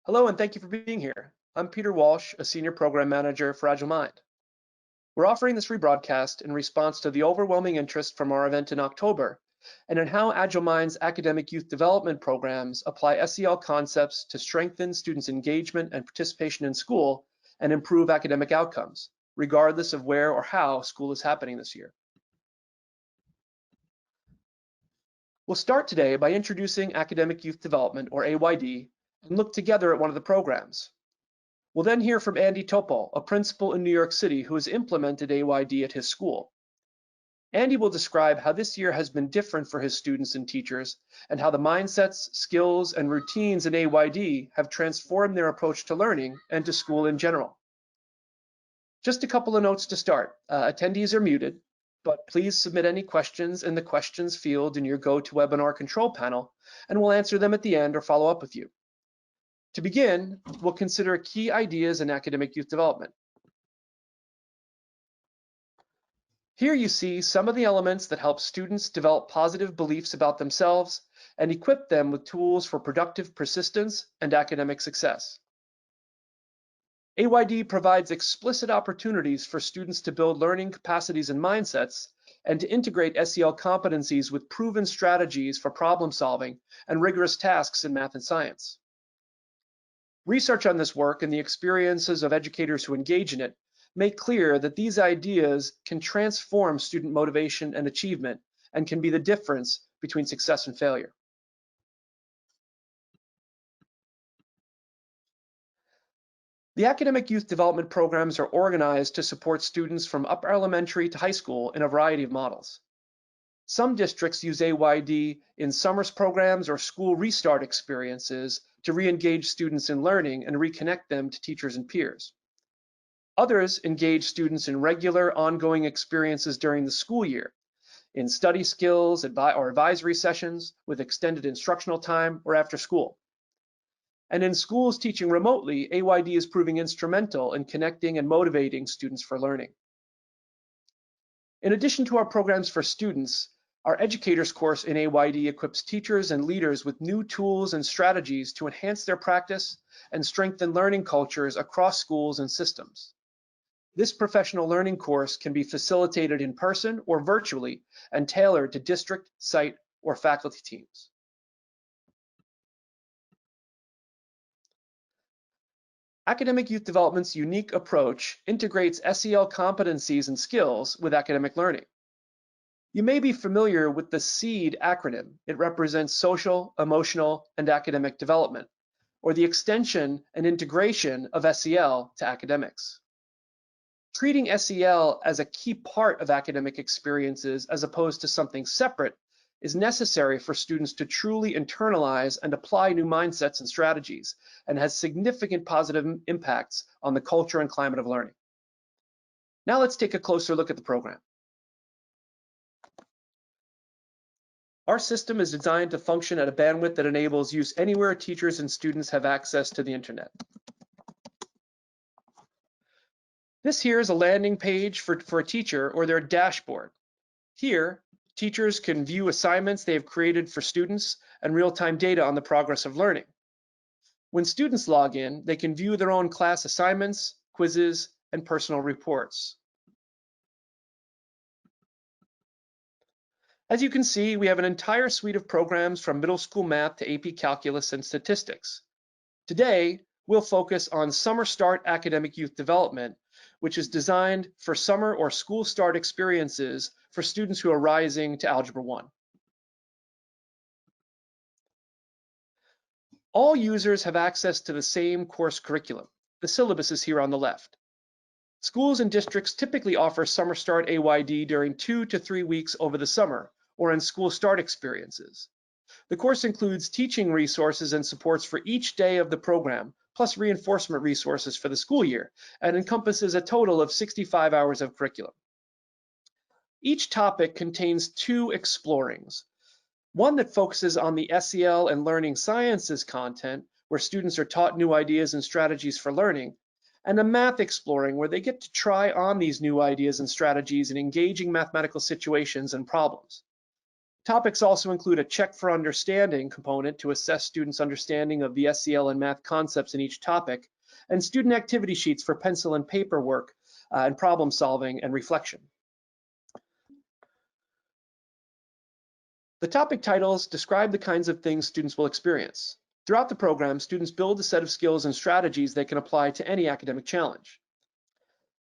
Hello, and thank you for being here. I'm Peter Walsh, a Senior Program Manager for Agile Mind. We're offering this rebroadcast in response to the overwhelming interest from our event in October and in how Agile Mind's academic youth development programs apply SEL concepts to strengthen students' engagement and participation in school and improve academic outcomes, regardless of where or how school is happening this year. We'll start today by introducing Academic Youth Development, or AYD, and look together at one of the programs. We'll then hear from Andy Topol, a principal in New York City who has implemented AYD at his school. Andy will describe how this year has been different for his students and teachers, and how the mindsets, skills, and routines in AYD have transformed their approach to learning and to school in general. Just a couple of notes to start. Attendees are muted, but please submit any questions in the questions field in your GoToWebinar control panel, and we'll answer them at the end or follow up with you. To begin, we'll consider key ideas in academic youth development. Here you see some of the elements that help students develop positive beliefs about themselves and equip them with tools for productive persistence and academic success. AYD provides explicit opportunities for students to build learning capacities and mindsets and to integrate SEL competencies with proven strategies for problem solving and rigorous tasks in math and science. Research on this work and the experiences of educators who engage in it make clear that these ideas can transform student motivation and achievement and can be the difference between success and failure. The academic youth development programs are organized to support students from upper elementary to high school in a variety of models. Some districts use AYD in summers programs or school restart experiences to re-engage students in learning and reconnect them to teachers and peers. Others engage students in regular, ongoing experiences during the school year, in study skills or advisory sessions with extended instructional time or after school. And in schools teaching remotely, AYD is proving instrumental in connecting and motivating students for learning. In addition to our programs for students, our educators course in AYD equips teachers and leaders with new tools and strategies to enhance their practice and strengthen learning cultures across schools and systems. This professional learning course can be facilitated in person or virtually and tailored to district, site, or faculty teams. Academic Youth Development's unique approach integrates SEL competencies and skills with academic learning. You may be familiar with the SEED acronym. It represents social, emotional, and academic development, or the extension and integration of SEL to academics. Treating SEL as a key part of academic experiences as opposed to something separate is necessary for students to truly internalize and apply new mindsets and strategies, and has significant positive impacts on the culture and climate of learning. Now let's take a closer look at the program. Our system is designed to function at a bandwidth that enables use anywhere teachers and students have access to the internet. This here is a landing page for a teacher or their dashboard. Here, teachers can view assignments they have created for students and real-time data on the progress of learning. When students log in, they can view their own class assignments, quizzes, and personal reports. As you can see, we have an entire suite of programs from middle school math to AP Calculus and statistics. Today, we'll focus on Summer Start Academic Youth Development, which is designed for summer or school start experiences for students who are rising to Algebra 1. All users have access to the same course curriculum. The syllabus is here on the left. Schools and districts typically offer Summer Start AYD during 2 to 3 weeks over the summer or in school start experiences. The course includes teaching resources and supports for each day of the program, plus reinforcement resources for the school year, and encompasses a total of 65 hours of curriculum. Each topic contains 2 explorings. One that focuses on the SEL and learning sciences content, where students are taught new ideas and strategies for learning, and a math exploring, where they get to try on these new ideas and strategies in engaging mathematical situations and problems. Topics also include a check for understanding component to assess students' understanding of the SEL and math concepts in each topic, and student activity sheets for pencil and paper work and problem solving and reflection. The topic titles describe the kinds of things students will experience. Throughout the program, students build a set of skills and strategies they can apply to any academic challenge.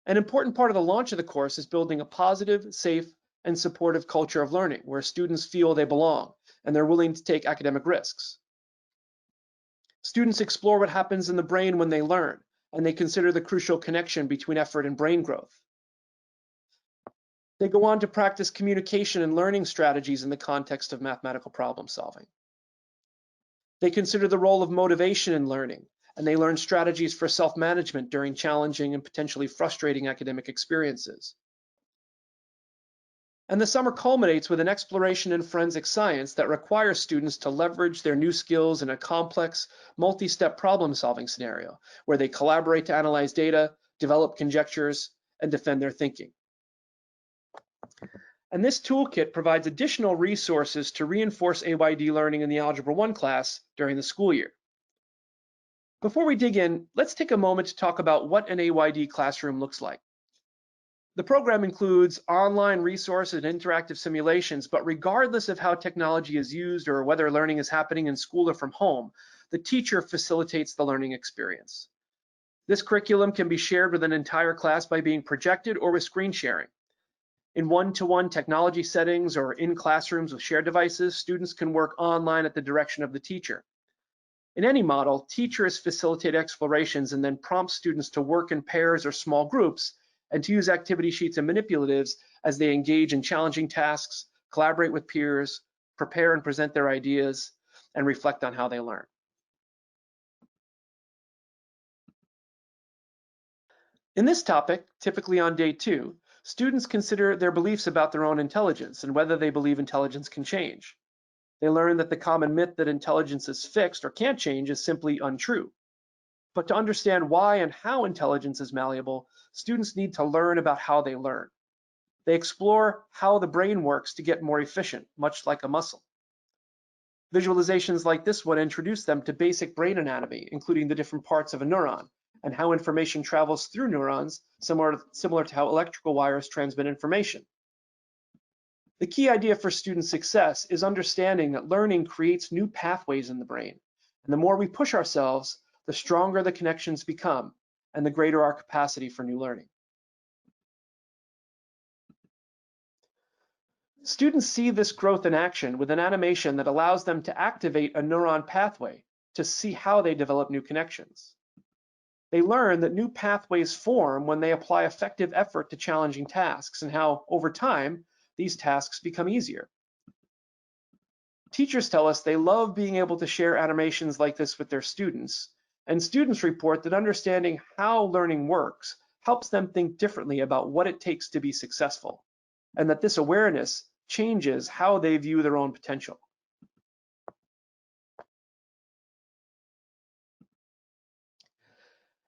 An important part of the launch of the course is building a positive, safe, and supportive culture of learning where students feel they belong and they're willing to take academic risks. Students explore what happens in the brain when they learn, and they consider the crucial connection between effort and brain growth. They go on to practice communication and learning strategies in the context of mathematical problem solving. They consider the role of motivation in learning, and they learn strategies for self-management during challenging and potentially frustrating academic experiences. And the summer culminates with an exploration in forensic science that requires students to leverage their new skills in a complex, multi-step problem-solving scenario, where they collaborate to analyze data, develop conjectures, and defend their thinking. And this toolkit provides additional resources to reinforce AYD learning in the Algebra 1 class during the school year. Before we dig in, let's take a moment to talk about what an AYD classroom looks like. The program includes online resources and interactive simulations, but regardless of how technology is used or whether learning is happening in school or from home, the teacher facilitates the learning experience. This curriculum can be shared with an entire class by being projected or with screen sharing. In one-to-one technology settings or in classrooms with shared devices, students can work online at the direction of the teacher. In any model, teachers facilitate explorations and then prompt students to work in pairs or small groups and to use activity sheets and manipulatives as they engage in challenging tasks, collaborate with peers, prepare and present their ideas, and reflect on how they learn. In this topic, typically on day 2, students consider their beliefs about their own intelligence and whether they believe intelligence can change. They learn that the common myth that intelligence is fixed or can't change is simply untrue. But to understand why and how intelligence is malleable, students need to learn about how they learn. They explore how the brain works to get more efficient, much like a muscle. Visualizations like this one introduce them to basic brain anatomy, including the different parts of a neuron, and how information travels through neurons, similar to how electrical wires transmit information. The key idea for student success is understanding that learning creates new pathways in the brain, and the more we push ourselves, the stronger the connections become, and the greater our capacity for new learning. Students see this growth in action with an animation that allows them to activate a neuron pathway to see how they develop new connections. They learn that new pathways form when they apply effective effort to challenging tasks and how, over time, these tasks become easier. Teachers tell us they love being able to share animations like this with their students, and students report that understanding how learning works helps them think differently about what it takes to be successful, and that this awareness changes how they view their own potential.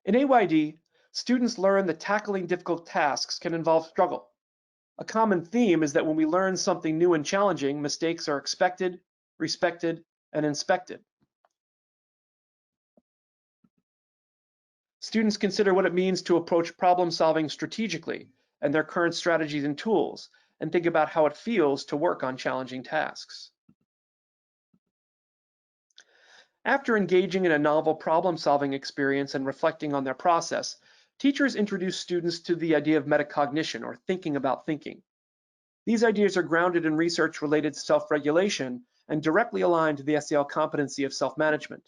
In AYD, students learn that tackling difficult tasks can involve struggle. A common theme is that when we learn something new and challenging, mistakes are expected, respected, and inspected. Students consider what it means to approach problem solving strategically and their current strategies and tools, and think about how it feels to work on challenging tasks. After engaging in a novel problem-solving experience and reflecting on their process, teachers introduce students to the idea of metacognition, or thinking about thinking. These ideas are grounded in research related to self-regulation and directly aligned to the SEL competency of self-management.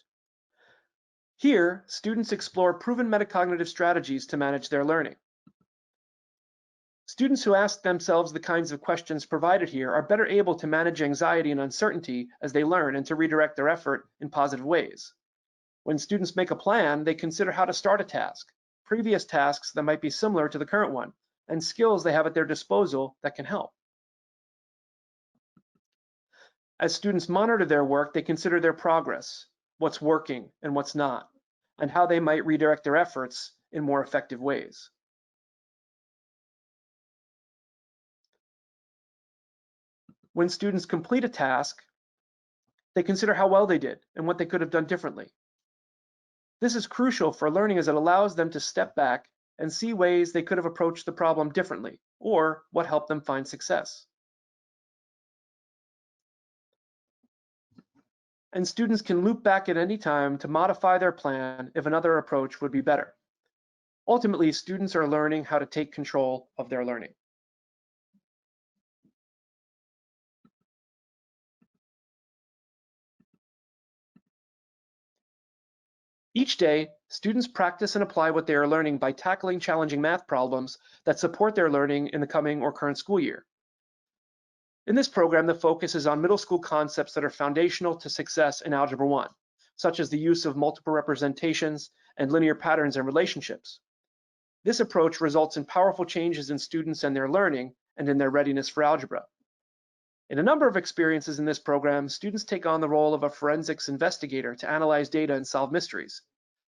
Here, students explore proven metacognitive strategies to manage their learning. Students who ask themselves the kinds of questions provided here are better able to manage anxiety and uncertainty as they learn and to redirect their effort in positive ways. When students make a plan, they consider how to start a task, previous tasks that might be similar to the current one, and skills they have at their disposal that can help. As students monitor their work, they consider their progress, what's working and what's not, and how they might redirect their efforts in more effective ways. When students complete a task, they consider how well they did and what they could have done differently. This is crucial for learning as it allows them to step back and see ways they could have approached the problem differently, or what helped them find success. And students can loop back at any time to modify their plan if another approach would be better. Ultimately, students are learning how to take control of their learning. Each day, students practice and apply what they are learning by tackling challenging math problems that support their learning in the coming or current school year. In this program, the focus is on middle school concepts that are foundational to success in Algebra 1, such as the use of multiple representations and linear patterns and relationships. This approach results in powerful changes in students and their learning and in their readiness for algebra. In a number of experiences in this program, students take on the role of a forensics investigator to analyze data and solve mysteries.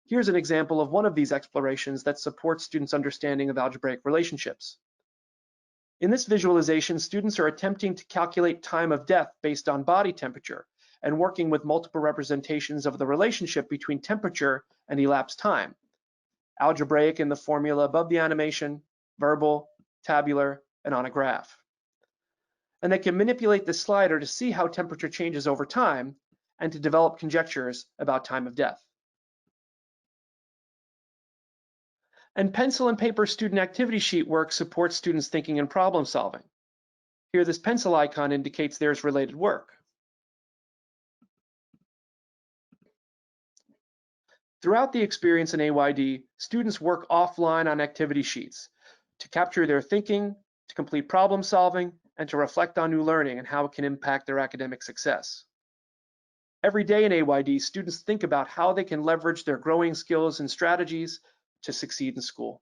Here's an example of one of these explorations that supports students' understanding of algebraic relationships. In this visualization, students are attempting to calculate time of death based on body temperature and working with multiple representations of the relationship between temperature and elapsed time. Algebraic in the formula above the animation, verbal, tabular, and on a graph. And they can manipulate the slider to see how temperature changes over time and to develop conjectures about time of death. And pencil and paper student activity sheet work supports students' thinking and problem solving. Here, this pencil icon indicates there's related work. Throughout the experience in AYD, students work offline on activity sheets to capture their thinking, to complete problem solving, and to reflect on new learning and how it can impact their academic success. Every day in AYD, students think about how they can leverage their growing skills and strategies to succeed in school.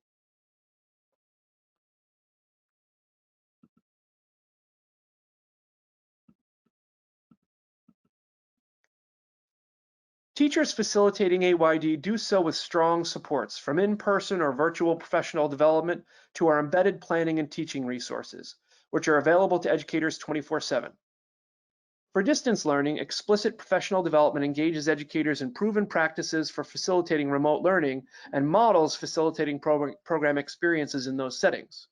Teachers facilitating AYD do so with strong supports from in-person or virtual professional development to our embedded planning and teaching resources, which are available to educators 24/7. For distance learning, explicit professional development engages educators in proven practices for facilitating remote learning and models facilitating program experiences in those settings.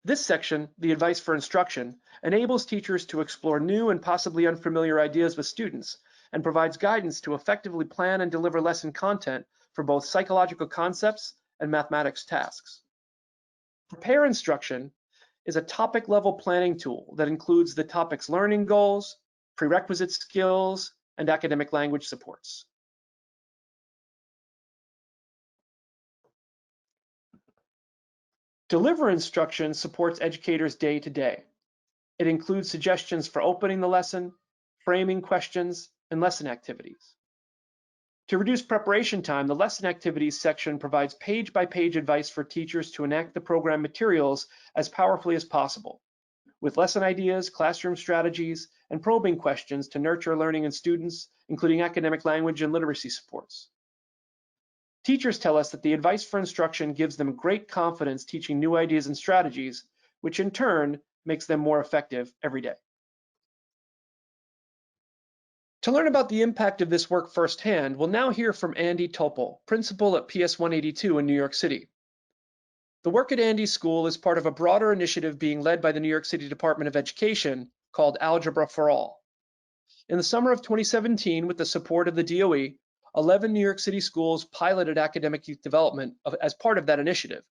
This section, the advice for instruction, enables teachers to explore new and possibly unfamiliar ideas with students and provides guidance to effectively plan and deliver lesson content for both psychological concepts and mathematics tasks. Prepare Instruction is a topic-level planning tool that includes the topic's learning goals, prerequisite skills, and academic language supports. Deliver Instruction supports educators day to day. It includes suggestions for opening the lesson, framing questions, and lesson activities. To reduce preparation time, the lesson activities section provides page-by-page advice for teachers to enact the program materials as powerfully as possible, with lesson ideas, classroom strategies, and probing questions to nurture learning in students, including academic language and literacy supports. Teachers tell us that the advice for instruction gives them great confidence teaching new ideas and strategies, which in turn makes them more effective every day. To learn about the impact of this work firsthand, we'll now hear from Andy Topol, principal at PS 182 in New York City. The work at Andy's school is part of a broader initiative being led by the New York City Department of Education called Algebra for All. In the summer of 2017, with the support of the DOE, 11 New York City schools piloted academic youth development as part of that initiative,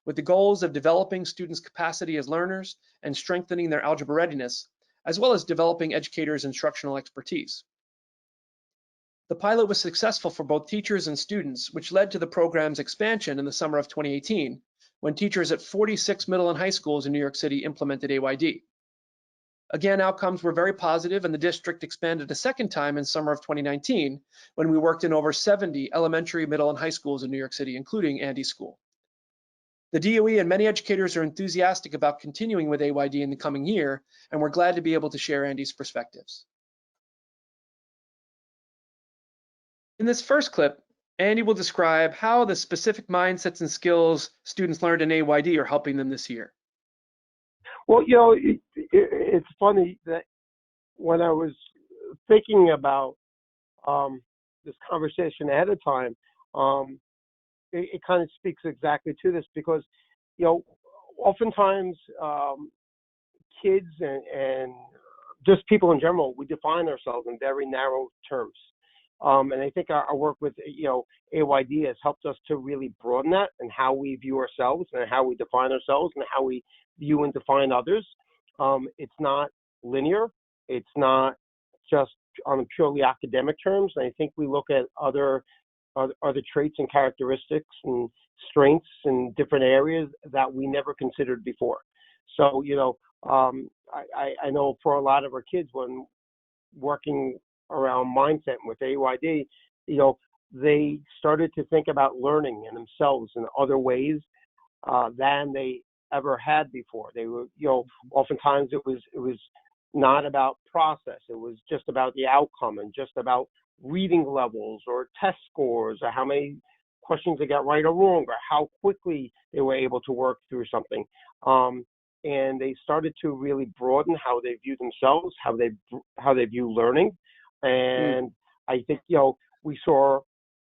with the goals of developing students' capacity as learners and strengthening their algebra readiness, as well as developing educators' instructional expertise. The pilot was successful for both teachers and students, which led to the program's expansion in the summer of 2018, when teachers at 46 middle and high schools in New York City implemented AYD. Again, outcomes were very positive, and the district expanded a second time in summer of 2019, when we worked in over 70 elementary, middle, and high schools in New York City, including Andy's school. The DOE and many educators are enthusiastic about continuing with AYD in the coming year, and we're glad to be able to share Andy's perspectives. In this first clip, Andy will describe how the specific mindsets and skills students learned in AYD are helping them this year. Well, it's funny that when I was thinking about this conversation ahead of time, um, it kind of speaks exactly to this because, you know, oftentimes kids and just people in general, we define ourselves in very narrow terms. And I think our work with, AYD has helped us to really broaden that and how we view ourselves and how we define ourselves and how we view and define others. It's not linear. It's not just on purely academic terms. And I think we look at other traits and characteristics and strengths in different areas that we never considered before. So, I know for a lot of our kids when working around mindset with AYD, they started to think about learning in themselves in other ways than they ever had before. They were, oftentimes it was not about process. It was just about the outcome and just about reading levels or test scores or how many questions they got right or wrong or how quickly they were able to work through something. And they started to really broaden how they view themselves, how they view learning. And I think, we saw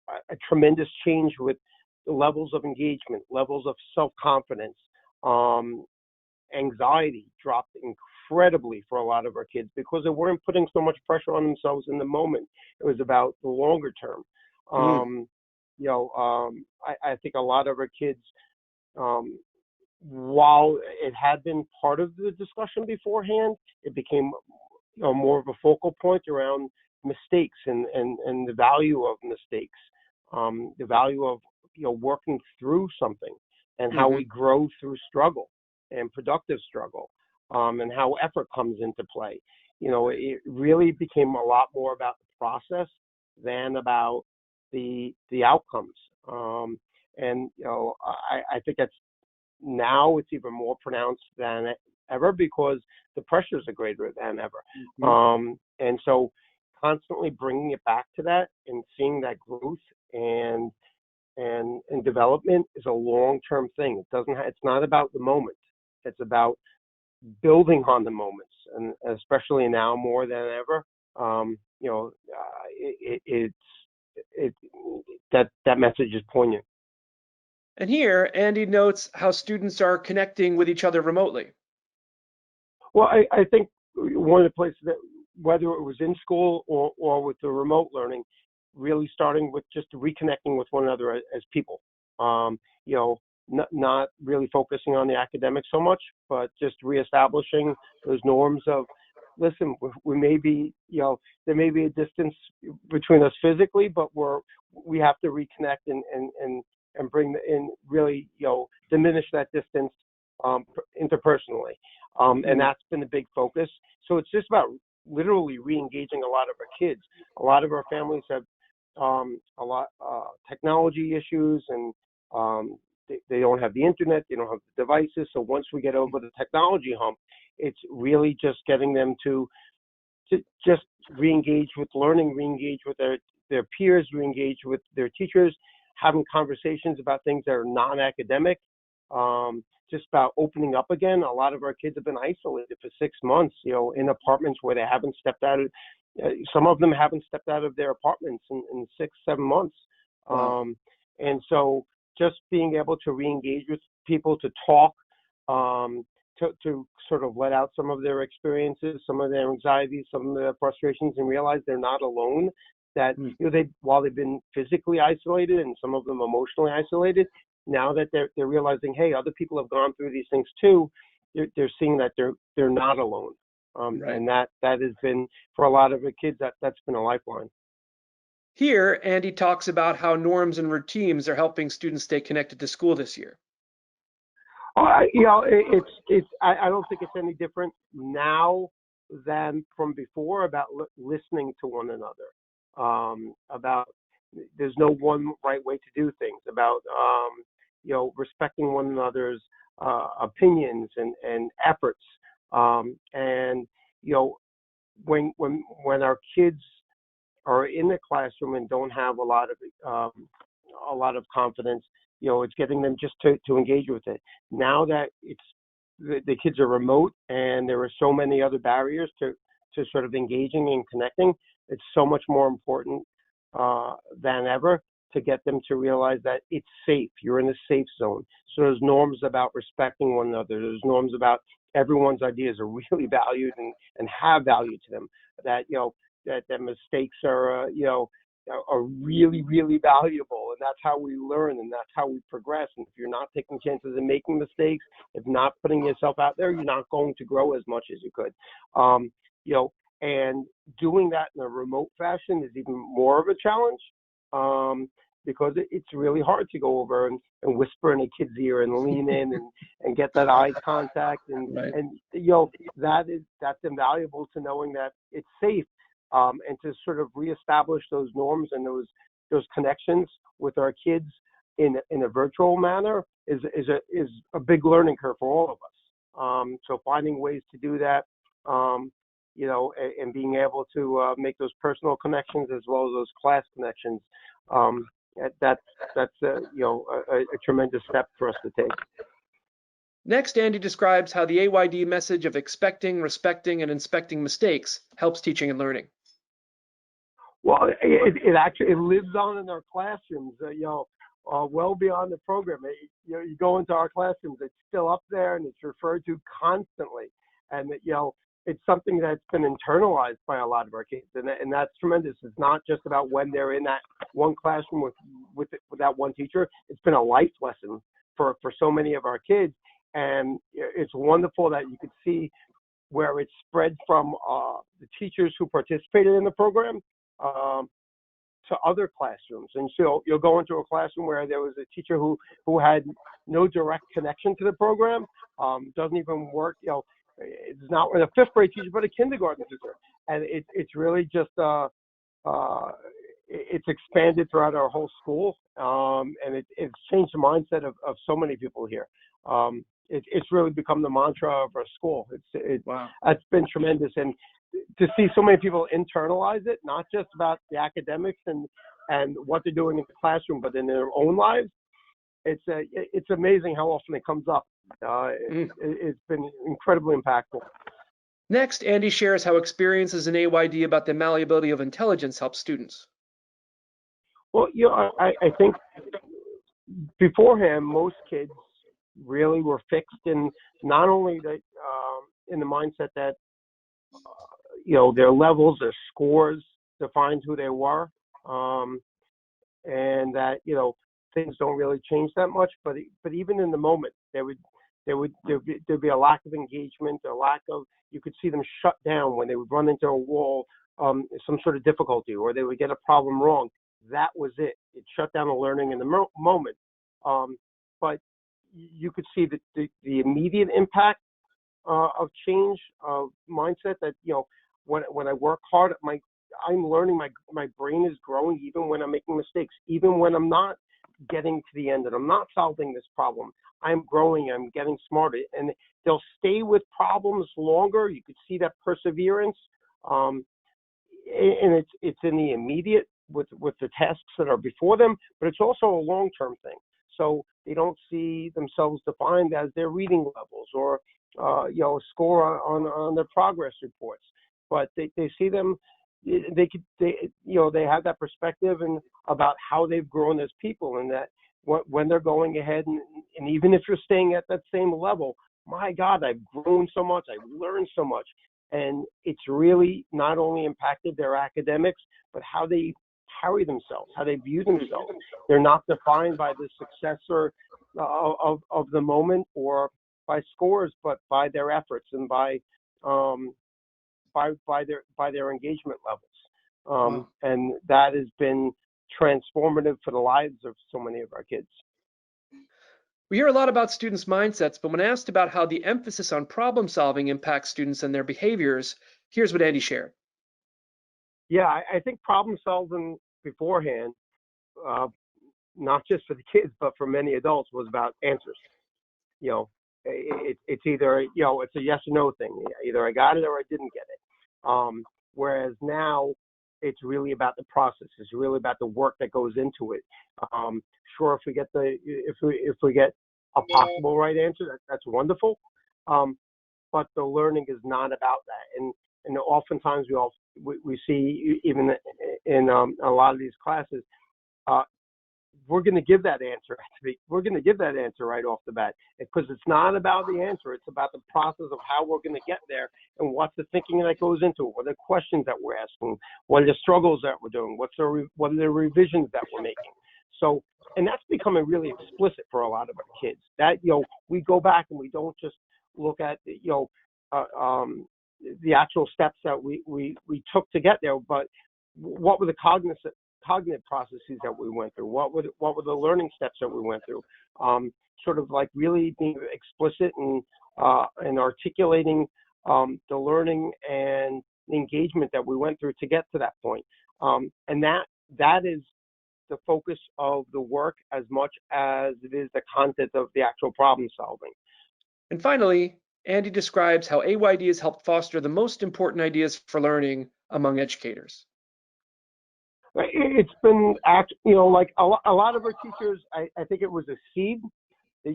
a tremendous change with the levels of engagement, levels of self-confidence. Anxiety dropped incredibly for a lot of our kids because they weren't putting so much pressure on themselves in the moment. It was about the longer term. I think a lot of our kids, while it had been part of the discussion beforehand, it became more of a focal point around mistakes and the value of mistakes, the value of working through something and how we grow through struggle and productive struggle, and how effort comes into play. It really became a lot more about the process than about the outcomes. I think that's now it's even more pronounced than ever because the pressures are greater than ever. And so constantly bringing it back to that and seeing that growth and development is a long-term thing. It's not about the moment. It's about building on the moments, and especially now more than ever. That message is poignant. And here, Andy notes how students are connecting with each other remotely. Well, I think one of the places that, whether it was in school or with the remote learning, really starting with just reconnecting with one another as people. Not really focusing on the academics so much, but just reestablishing those norms of, listen, we may be, there may be a distance between us physically, but we have to reconnect and bring in really, diminish that distance interpersonally. And that's been a big focus. So it's just about literally re-engaging a lot of our kids. A lot of our families have technology issues, and they don't have the internet, they don't have the devices. So once we get over the technology hump, it's really just getting them to just re-engage with learning, re-engage with their peers, re-engage with their teachers, having conversations about things that are non-academic, just about opening up again. A lot of our kids have been isolated for 6 months, in apartments where they haven't stepped out of, some of them haven't stepped out of their apartments in 6-7 months. Wow. And so just being able to re-engage with people, to talk, to sort of let out some of their experiences, some of their anxieties, some of their frustrations, and realize they're not alone. That while they've been physically isolated and some of them emotionally isolated, now that they're realizing, hey, other people have gone through these things too, they're seeing that they're not alone. Right. And that has been, for a lot of the kids, that's been a lifeline. Here, Andy talks about how norms and routines are helping students stay connected to school this year. I don't think it's any different now than from before about listening to one another, about there's no one right way to do things, about respecting one another's opinions and efforts, and when our kids are in the classroom and don't have a lot of confidence, it's getting them just to engage with it. Now that it's the kids are remote and there are so many other barriers to sort of engaging and connecting. It's so much more important than ever to get them to realize that it's safe. You're in a safe zone. So there's norms about respecting one another. There's norms about everyone's ideas are really valued and have value to them. That, that mistakes are, are really, really valuable. And that's how we learn and that's how we progress. And if you're not taking chances and making mistakes, if not putting yourself out there, you're not going to grow as much as you could. And doing that in a remote fashion is even more of a challenge. Because it's really hard to go over and whisper in a kid's ear and lean in and get that eye contact Right. and that's invaluable to knowing that it's safe, and to sort of reestablish those norms and those connections with our kids in a virtual manner is a big learning curve for all of us. So finding ways to do that, and being able to make those personal connections as well as those class connections. That's a tremendous step for us to take. Next, Andy describes how the AYD message of expecting, respecting, and inspecting mistakes helps teaching and learning. Well, it actually lives on in our classrooms, well beyond the program. You go into our classrooms, it's still up there and it's referred to constantly. And, it's something that's been internalized by a lot of our kids, and that's tremendous. It's not just about when they're in that one classroom with that one teacher. It's been a life lesson for so many of our kids, and it's wonderful that you could see where it spread from the teachers who participated in the program to other classrooms. And so you'll go into a classroom where there was a teacher who had no direct connection to the program, doesn't even work, it's not a fifth grade teacher, but a kindergarten teacher. And it's really just, it's expanded throughout our whole school. And it's changed the mindset of so many people here. It's really become the mantra of our school. Wow. It's been tremendous. And to see so many people internalize it, not just about the academics and what they're doing in the classroom, but in their own lives, it's amazing how often it comes up. It's been incredibly impactful. Next, Andy shares how experiences in AYD about the malleability of intelligence help students. Well, I think beforehand, most kids really were fixed in not only in the mindset that their levels, their scores defined who they were, and that things don't really change that much. But even in the moment, there'd be a lack of engagement, you could see them shut down when they would run into a wall, some sort of difficulty, or they would get a problem wrong. That was it. It shut down the learning in the moment. But you could see the immediate impact of change of mindset. That when I work hard, I'm learning. My brain is growing even when I'm making mistakes, even when I'm not getting to the end and I'm not solving this problem. I'm growing, I'm getting smarter, and they'll stay with problems longer. You could see that perseverance, and it's in the immediate with the tasks that are before them, but it's also a long-term thing. So they don't see themselves defined as their reading levels or a score on their progress reports, but they see them. They have that perspective and about how they've grown as people, and that when they're going ahead and even if you're staying at that same level, my God, I've grown so much, I've learned so much. And it's really not only impacted their academics, but how they carry themselves, how they view themselves. They're not defined by the successor of the moment or by scores, but by their efforts and by their engagement levels. And that has been transformative for the lives of so many of our kids. We hear a lot about students' mindsets, but when asked about how the emphasis on problem solving impacts students and their behaviors, here's what Andy shared. Yeah, I think problem solving beforehand, not just for the kids, but for many adults, was about answers. It's either, it's a yes or no thing. Either I got it or I didn't get it. Whereas now it's really about the process. It's really about the work that goes into it. Sure, if we get a possible right answer, that's wonderful. but the learning is not about that. And oftentimes we see even in a lot of these classes, we're going to give that answer. We're going to give that answer right off the bat because it's not about the answer. It's about the process of how we're going to get there and what's the thinking that goes into it. What are the questions that we're asking? What are the struggles that we're doing? What are the revisions that we're making? So, and that's becoming really explicit for a lot of our kids. That, we go back and we don't just look at, the actual steps that we took to get there, but what were the cognitive processes that we went through? What were the learning steps that we went through? Sort of like really being explicit and articulating the learning and the engagement that we went through to get to that point. And that is the focus of the work as much as it is the content of the actual problem solving. And finally, Andy describes how AYD has helped foster the most important ideas for learning among educators. It's been, like a lot of our teachers, I think it was a seed. They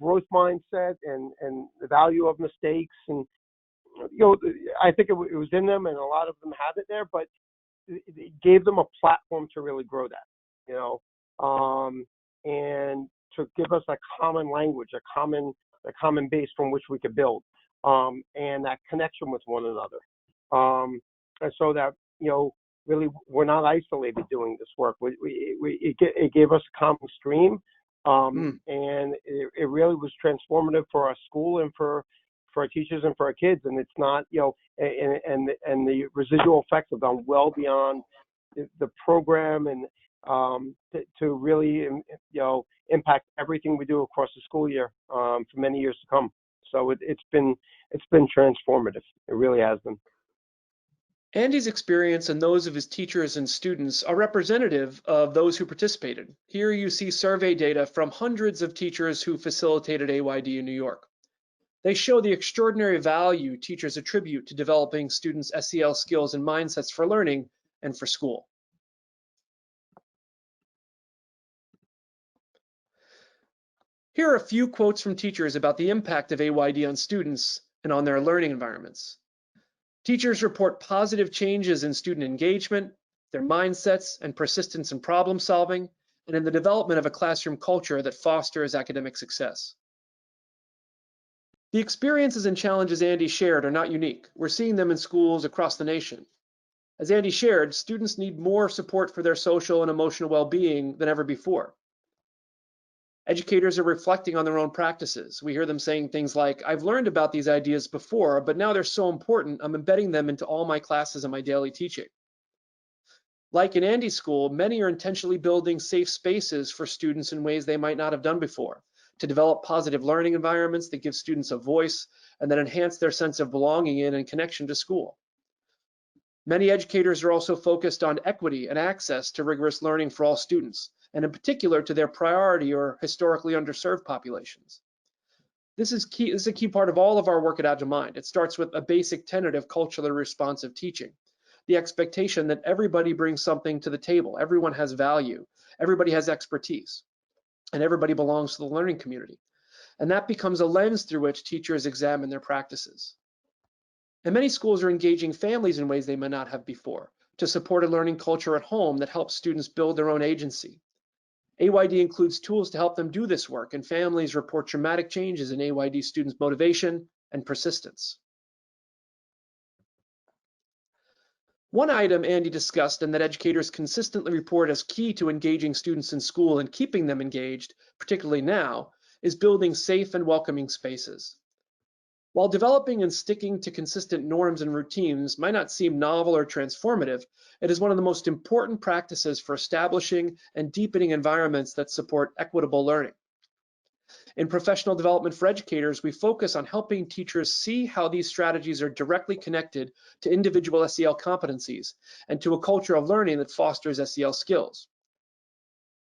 growth mindset and the value of mistakes, and I think it was in them, and a lot of them have it there. But it gave them a platform to really grow that, and to give us a common language, a common base from which we could build, and that connection with one another, and so that really we're not isolated doing this work. It gave us a common stream, and it really was transformative for our school and for our teachers and for our kids. And it's not, and the residual effects have gone well beyond the program and to really, impact everything we do across the school year for many years to come. So it's been transformative. It really has been. Andy's experience and those of his teachers and students are representative of those who participated. Here you see survey data from hundreds of teachers who facilitated AYD in New York. They show the extraordinary value teachers attribute to developing students' SEL skills and mindsets for learning and for school. Here are a few quotes from teachers about the impact of AYD on students and on their learning environments. Teachers report positive changes in student engagement, their mindsets, and persistence in problem solving, and in the development of a classroom culture that fosters academic success. The experiences and challenges Andy shared are not unique. We're seeing them in schools across the nation. As Andy shared, students need more support for their social and emotional well-being than ever before. Educators are reflecting on their own practices. We hear them saying things like, I've learned about these ideas before, but now they're so important, I'm embedding them into all my classes and my daily teaching. Like in Andy's school, many are intentionally building safe spaces for students in ways they might not have done before, to develop positive learning environments that give students a voice and that enhance their sense of belonging in and connection to school. Many educators are also focused on equity and access to rigorous learning for all students, and in particular to their priority or historically underserved populations. This is a key part of all of our work at Agilemind. It starts with a basic tenet of culturally responsive teaching, the expectation that everybody brings something to the table, everyone has value, everybody has expertise, and everybody belongs to the learning community. And that becomes a lens through which teachers examine their practices. And many schools are engaging families in ways they may not have before, to support a learning culture at home that helps students build their own agency. AYD includes tools to help them do this work, and families report dramatic changes in AYD students' motivation and persistence. One item Andy discussed and that educators consistently report as key to engaging students in school and keeping them engaged, particularly now, is building safe and welcoming spaces. While developing and sticking to consistent norms and routines might not seem novel or transformative, it is one of the most important practices for establishing and deepening environments that support equitable learning. In professional development for educators, we focus on helping teachers see how these strategies are directly connected to individual SEL competencies and to a culture of learning that fosters SEL skills.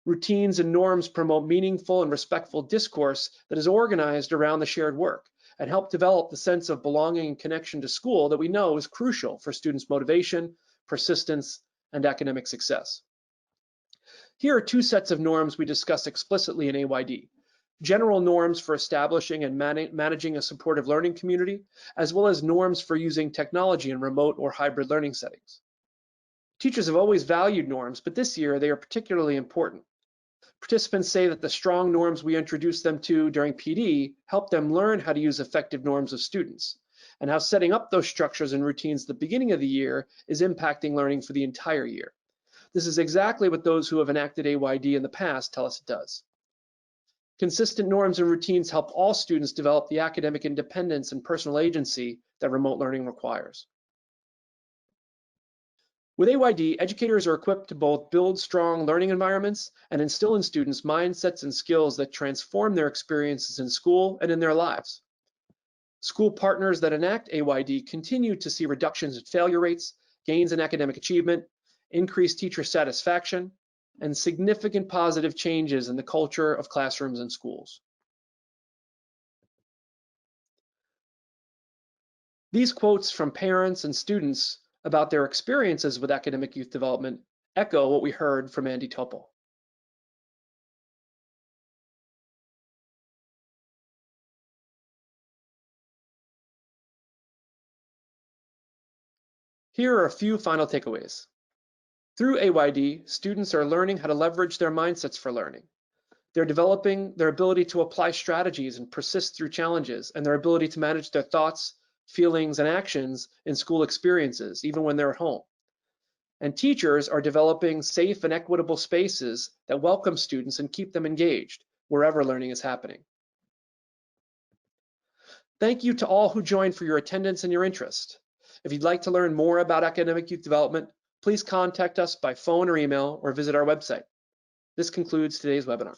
Routines and norms promote meaningful and respectful discourse that is organized around the shared work, and help develop the sense of belonging and connection to school that we know is crucial for students' motivation, persistence, and academic success. Here are two sets of norms we discuss explicitly in AYD. general norms for establishing and managing a supportive learning community, as well as norms for using technology in remote or hybrid learning settings. Teachers have always valued norms, but this year they are particularly important. Participants say that the strong norms we introduced them to during PD help them learn how to use effective norms of students, and how setting up those structures and routines at the beginning of the year is impacting learning for the entire year. This is exactly what those who have enacted AYD in the past tell us it does. Consistent norms and routines help all students develop the academic independence and personal agency that remote learning requires. With AYD, educators are equipped to both build strong learning environments and instill in students mindsets and skills that transform their experiences in school and in their lives. School partners that enact AYD continue to see reductions in failure rates, gains in academic achievement, increased teacher satisfaction, and significant positive changes in the culture of classrooms and schools. These quotes from parents and students about their experiences with academic youth development echo what we heard from Andy Topol. Here are a few final takeaways. Through AYD, students are learning how to leverage their mindsets for learning. They're developing their ability to apply strategies and persist through challenges, and their ability to manage their thoughts, feelings, and actions in school experiences, even when they're at home. And teachers are developing safe and equitable spaces that welcome students and keep them engaged wherever learning is happening. Thank you to all who joined for your attendance and your interest. If you'd like to learn more about academic youth development, please contact us by phone or email or visit our website. This concludes today's webinar.